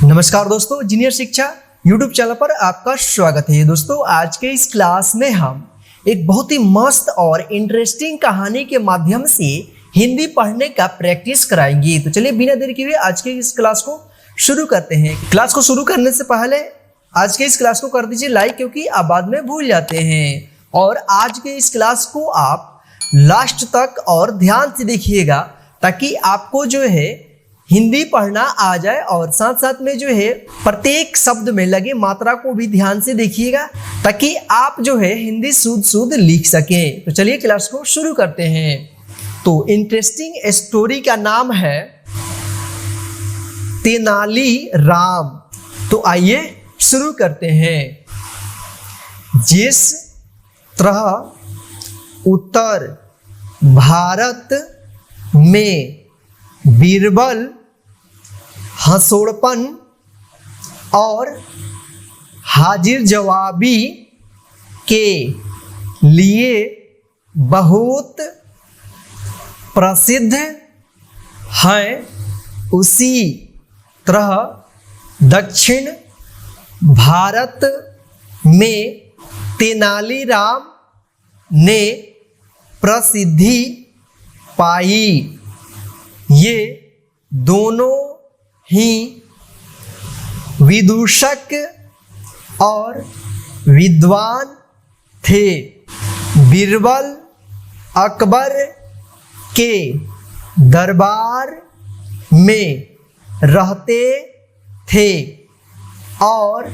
नमस्कार दोस्तों, इंजीनियर शिक्षा यूट्यूब चैनल पर आपका स्वागत है। दोस्तों, आज के इस क्लास में हम एक बहुत ही मस्त और इंटरेस्टिंग कहानी के माध्यम से हिंदी पढ़ने का प्रैक्टिस कराएंगे। तो चलिए बिना देरी किए आज के इस क्लास को शुरू करते हैं। क्लास को शुरू करने से पहले आज के इस क्लास को कर दीजिए लाइक, क्योंकि आप बाद में भूल जाते हैं। और आज के इस क्लास को आप लास्ट तक और ध्यान से देखिएगा, ताकि आपको जो है हिंदी पढ़ना आ जाए और साथ साथ में जो है प्रत्येक शब्द में लगे मात्रा को भी ध्यान से देखिएगा, ताकि आप जो है हिंदी शुद्ध लिख सकें। तो चलिए क्लास को शुरू करते हैं। तो इंटरेस्टिंग स्टोरी का नाम है तेनाली राम। तो आइए शुरू करते हैं। जिस तरह उत्तर भारत में बीरबल हंसोड़पन और हाजिर जवाबी के लिए बहुत प्रसिद्ध हैं, उसी तरह दक्षिण भारत में तेनालीराम ने प्रसिद्धि पाई। ये दोनों ही विदूषक और विद्वान थे। बीरबल अकबर के दरबार में रहते थे और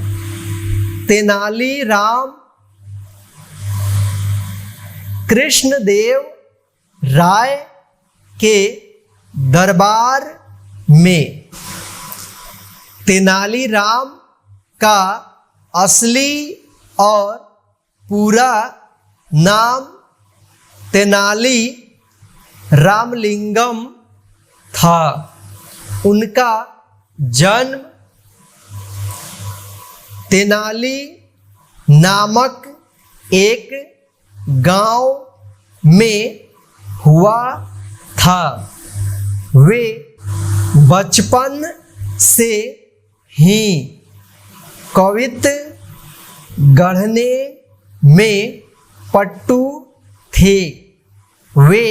तेनालीराम कृष्णदेव राय के दरबार में। तेनालीराम का असली और पूरा नाम तेनाली रामलिंगम था। उनका जन्म तेनाली नामक एक गांव में हुआ था। वे बचपन से ही कवित्त गढ़ने में पट्टू थे। वे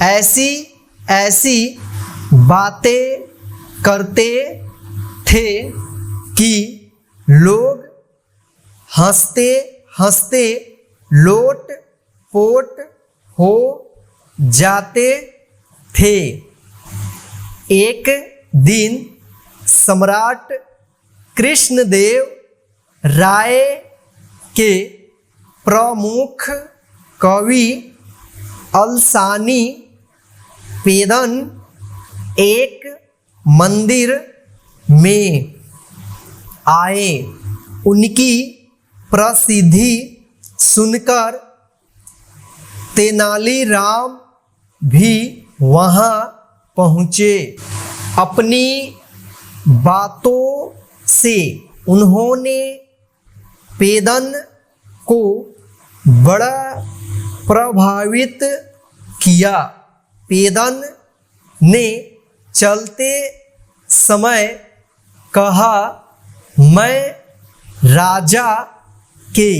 ऐसी बातें करते थे कि लोग हंसते हंसते लोट पोट हो जाते थे। एक दिन सम्राट कृष्णदेव राय के प्रमुख कवि अलसानी पेदन एक मंदिर में आए। उनकी प्रसिद्धि सुनकर तेनालीराम भी वहां पहुंचे। अपनी बातों से उन्होंने पेदन को बड़ा प्रभावित किया। पेदन ने चलते समय कहा, मैं राजा के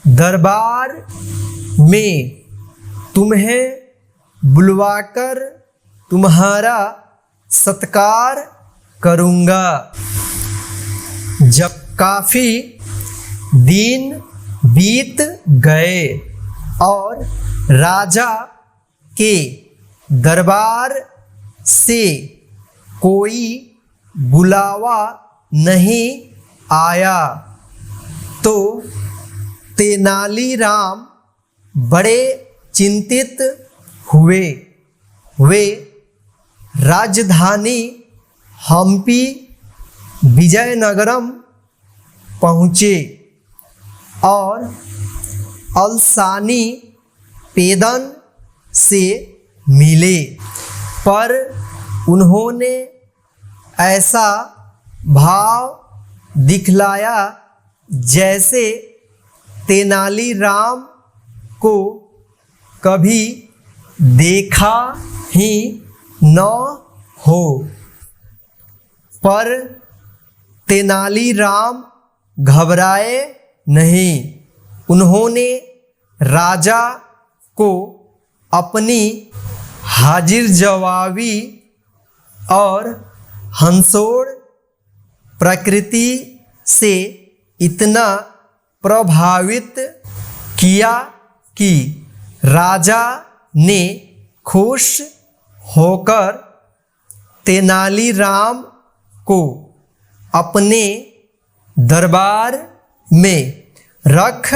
दरबार में तुम्हें बुलवाकर तुम्हारा सत्कार करूंगा। जब काफी दिन बीत गए और राजा के दरबार से कोई बुलावा नहीं आया, तो तेनालीराम बड़े चिंतित हुए। वे राजधानी हम्पी विजयनगरम पहुँचे और अलसानी पेदन से मिले, पर उन्होंने ऐसा भाव दिखलाया जैसे तेनालीराम को कभी देखा ही न हो। पर तेनालीराम घबराए नहीं। उन्होंने राजा को अपनी हाजिर जवाबी और हंसोड़ प्रकृति से इतना प्रभावित किया कि राजा ने खुश होकर तेनालीराम को अपने दरबार में रख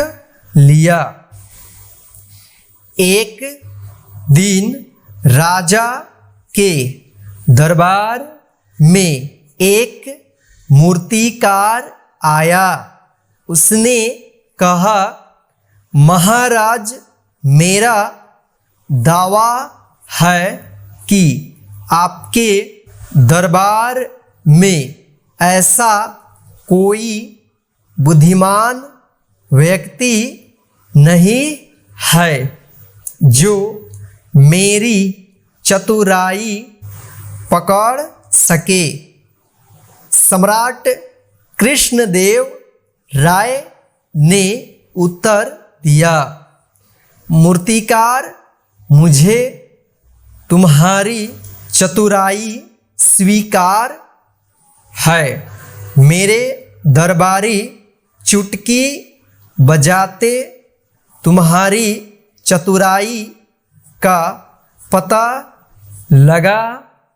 लिया। एक दिन राजा के दरबार में एक मूर्तिकार आया। उसने कहा, महाराज, मेरा दावा है कि आपके दरबार में ऐसा कोई बुद्धिमान व्यक्ति नहीं है जो मेरी चतुराई पकड़ सके। सम्राट कृष्णदेव राय ने उत्तर दिया, मूर्तिकार, मुझे तुम्हारी चतुराई स्वीकार है। मेरे दरबारी चुटकी बजाते तुम्हारी चतुराई का पता लगा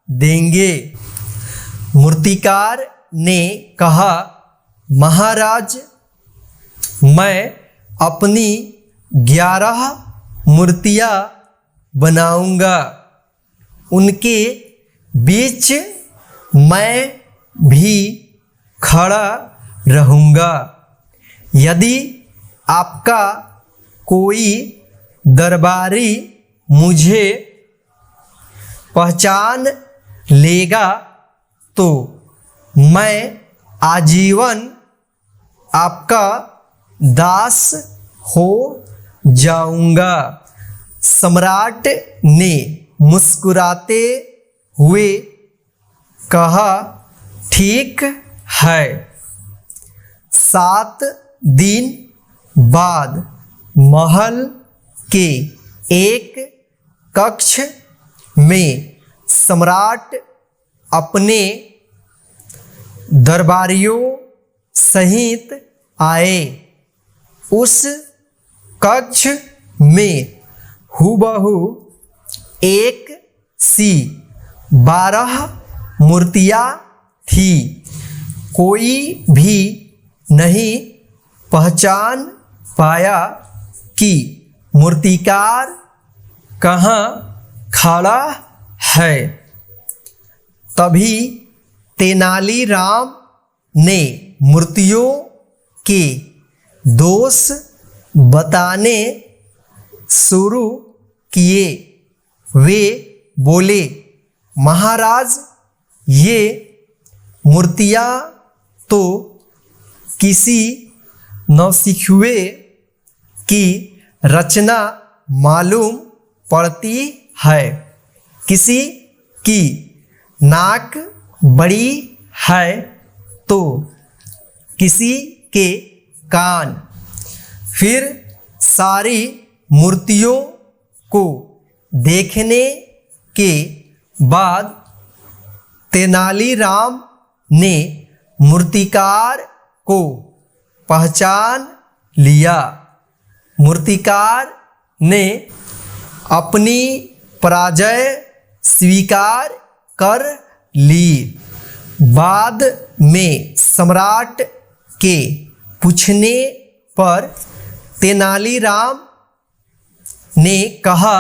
देंगे। मूर्तिकार ने कहा, महाराज, मैं अपनी 11 मूर्तियाँ बनाऊंगा। उनके बीच मैं भी खड़ा रहूंगा। यदि आपका कोई दरबारी मुझे पहचान लेगा तो मैं आजीवन आपका दास हो जाऊंगा। सम्राट ने मुस्कुराते हुए कहा, ठीक है। 7 दिन बाद महल के एक कक्ष में सम्राट अपने दरबारियों सहित आए। उस कक्ष में हूबहू एक सी 12 मूर्तियाँ थी। कोई भी नहीं पहचान पाया कि मूर्तिकार कहाँ खड़ा है। तभी तेनालीराम ने मूर्तियों के दोष बताने शुरू किए। वे बोले, महाराज, ये मूर्तियाँ तो किसी नौसिखुए की रचना मालूम पड़ती है। किसी की नाक बड़ी है तो किसी के कान। फिर सारी मूर्तियों को देखने के बाद तेनालीराम ने मूर्तिकार को पहचान लिया। मूर्तिकार ने अपनी पराजय स्वीकार कर ली। बाद में सम्राट के पूछने पर तेनालीराम ने कहा,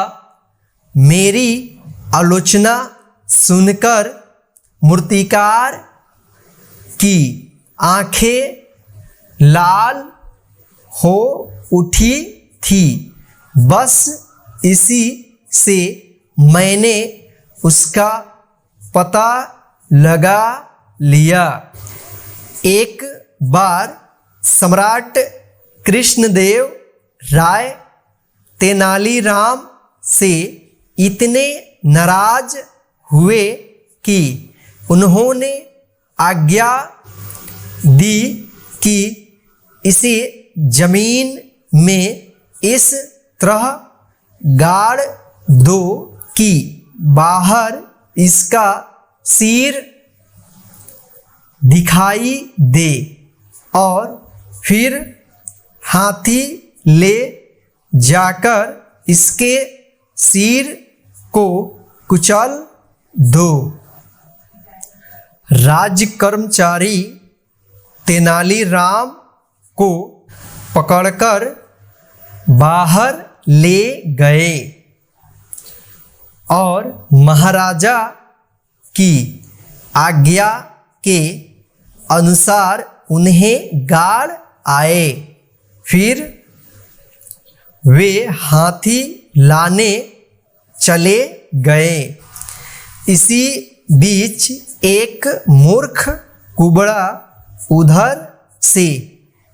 मेरी आलोचना सुनकर मूर्तिकार की आंखें लाल हो उठी थी। बस इसी से मैंने उसका पता लगा लिया। एक बार सम्राट कृष्णदेव राय तेनालीराम से इतने नाराज हुए कि उन्होंने आज्ञा दी कि इसे जमीन में इस तरह गाड़ दो कि बाहर इसका सिर दिखाई दे और फिर हाथी ले जाकर इसके सिर को कुचल दो। राज्य कर्मचारी तेनालीराम को पकड़कर बाहर ले गए और महाराजा की आज्ञा के अनुसार उन्हें गाड़ आए। फिर वे हाथी लाने चले गए। इसी बीच एक मूर्ख कुबड़ा उधर से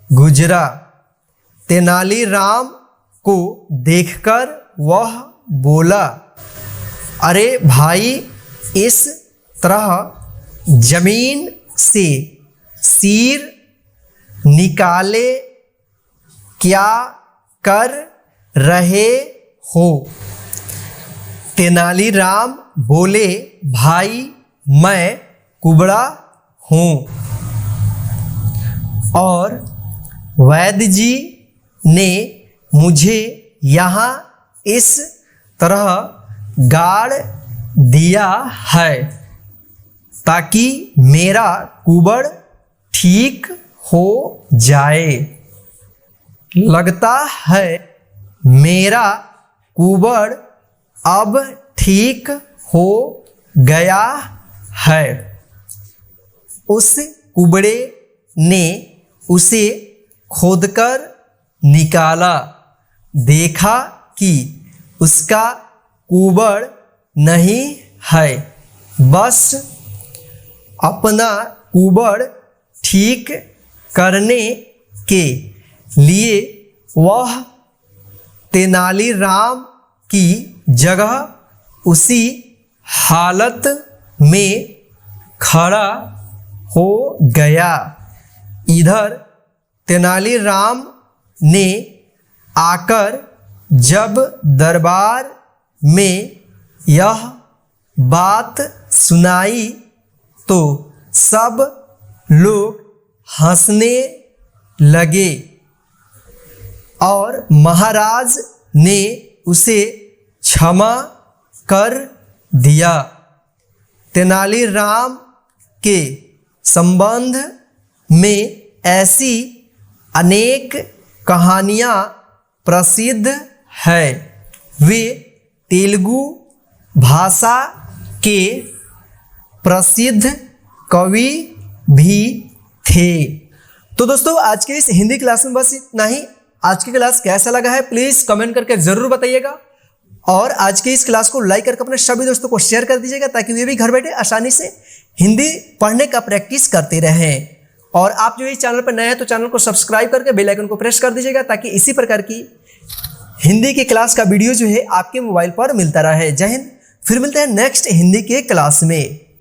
गुजरा। तेनालीराम को देखकर वह बोला, अरे भाई, इस तरह जमीन से सिर निकाले क्या कर रहे हो? तेनालीराम बोले, भाई, मैं कुबड़ा हूँ और वैद्य जी ने मुझे यहाँ इस तरह गाड़ दिया है ताकि मेरा कुबड़ ठीक हो जाए। लगता है मेरा कुबड़ अब ठीक हो गया है। उस कुबड़े ने उसे खोदकर निकाला, देखा कि उसका कुबड़ नहीं है, बस अपना कुबड़ ठीक करने के लिए वह तेनालीराम की जगह उसी हालत में खड़ा हो गया। इधर तेनालीराम ने आकर जब दरबार में यह बात सुनाई तो सब लोग हंसने लगे और महाराज ने उसे क्षमा कर दिया। तेनालीराम के संबंध में ऐसी अनेक कहानियाँ प्रसिद्ध है। वे तेलुगु भाषा के प्रसिद्ध कवि भी थे। तो दोस्तों, आज के इस हिंदी क्लास में बस इतना ही। आज की क्लास कैसा लगा है प्लीज कमेंट करके जरूर बताइएगा और आज की इस क्लास को लाइक करके अपने सभी दोस्तों को शेयर कर दीजिएगा ताकि वे भी घर बैठे आसानी से हिंदी पढ़ने का प्रैक्टिस करते रहें। और आप जो इस चैनल पर नए हैं तो चैनल को सब्सक्राइब करके बेल आइकन को प्रेस कर दीजिएगा ताकि इसी प्रकार की हिंदी की क्लास का वीडियो जो है आपके मोबाइल पर मिलता रहे। जय हिंद। फिर मिलते हैं नेक्स्ट हिंदी के क्लास में।